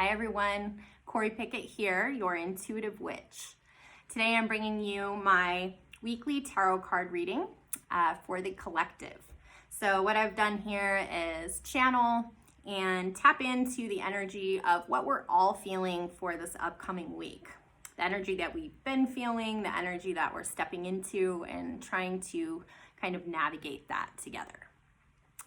Hi everyone, Corey Pickett here, your intuitive witch. Today I'm bringing you my weekly tarot card reading for the collective. So what I've done here is channel and tap into the energy of what we're all feeling for this upcoming week. The energy that we've been feeling, the energy that we're stepping into, and trying to kind of navigate that together.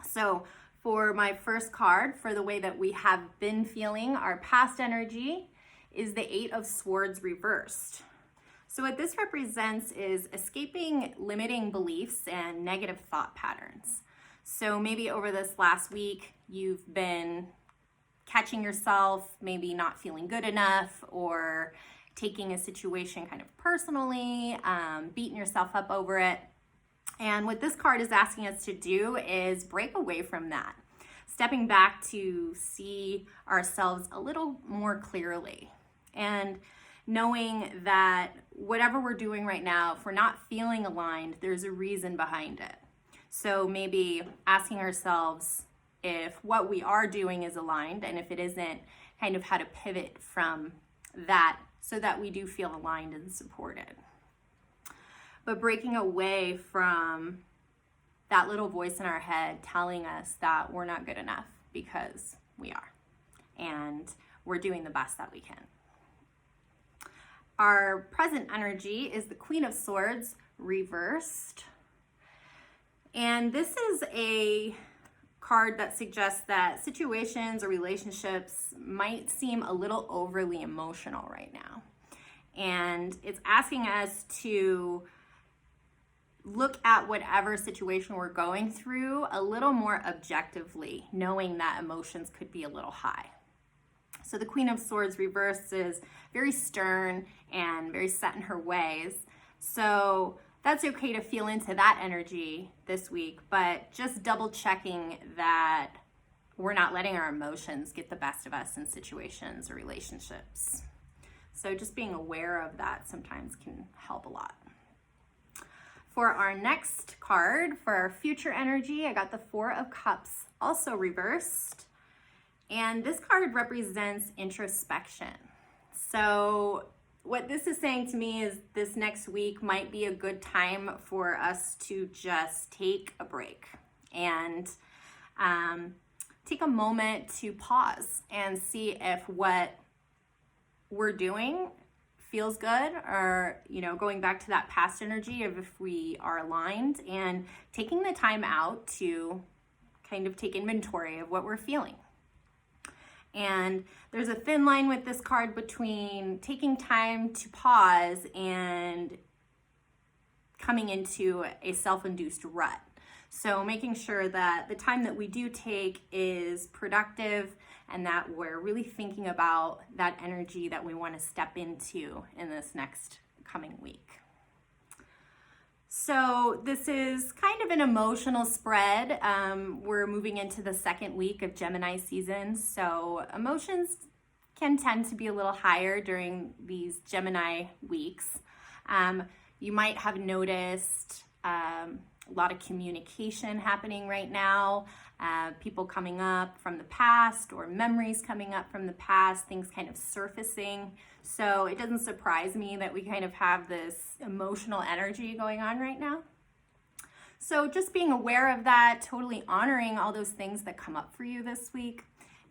So for my first card, for the way that we have been feeling, our past energy is the Eight of Swords reversed. So what this represents is escaping limiting beliefs and negative thought patterns. So maybe over this last week, you've been catching yourself, maybe not feeling good enough, or taking a situation kind of personally, beating yourself up over it. And what this card is asking us to do is break away from that, stepping back to see ourselves a little more clearly, and knowing that whatever we're doing right now, if we're not feeling aligned, there's a reason behind it. So maybe asking ourselves if what we are doing is aligned, and if it isn't, kind of how to pivot from that so that we do feel aligned and supported. But breaking away from that little voice in our head telling us that we're not good enough, because we are, and we're doing the best that we can. Our present energy is the Queen of Swords reversed. And this is a card that suggests that situations or relationships might seem a little overly emotional right now. And it's asking us to look at whatever situation we're going through a little more objectively, knowing that emotions could be a little high. So the Queen of Swords reversed is very stern and very set in her ways. So that's okay to feel into that energy this week, but just double checking that we're not letting our emotions get the best of us in situations or relationships. So just being aware of that sometimes can help a lot. For our next card, for our future energy, I got the Four of Cups, also reversed. And this card represents introspection. So what this is saying to me is this next week might be a good time for us to just take a break and take a moment to pause and see if what we're doing feels good, or going back to that past energy of if we are aligned, and taking the time out to kind of take inventory of what we're feeling. And there's a thin line with this card between taking time to pause and coming into a self-induced rut. So making sure that the time that we do take is productive, and that we're really thinking about that energy that we want to step into in this next coming week. So this is kind of an emotional spread. We're moving into the second week of Gemini season, so emotions can tend to be a little higher during these Gemini weeks. You might have noticed a lot of communication happening right now, people coming up from the past, or memories coming up from the past, things kind of surfacing. So it doesn't surprise me that we kind of have this emotional energy going on right now. So just being aware of that, totally honoring all those things that come up for you this week,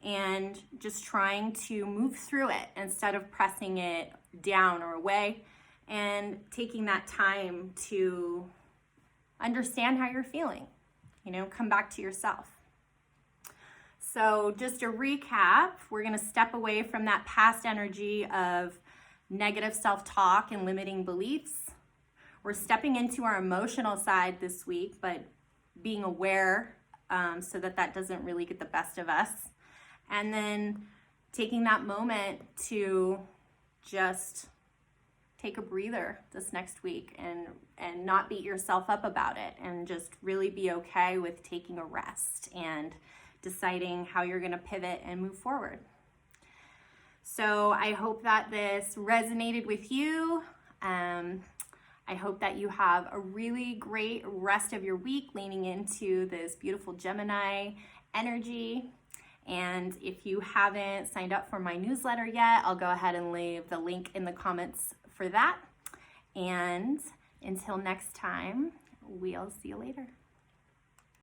and just trying to move through it instead of pressing it down or away, and taking that time to understand how you're feeling, come back to yourself. So just a recap, we're going to step away from that past energy of negative self-talk and limiting beliefs. We're stepping into our emotional side this week, but being aware so that doesn't really get the best of us. And then taking that moment to just take a breather this next week and not beat yourself up about it, and just really be okay with taking a rest and deciding how you're going to pivot and move forward. So I hope that this resonated with you. I hope that you have a really great rest of your week, leaning into this beautiful Gemini energy. And if you haven't signed up for my newsletter yet, I'll go ahead and leave the link in the comments for that. And until next time, we'll see you later.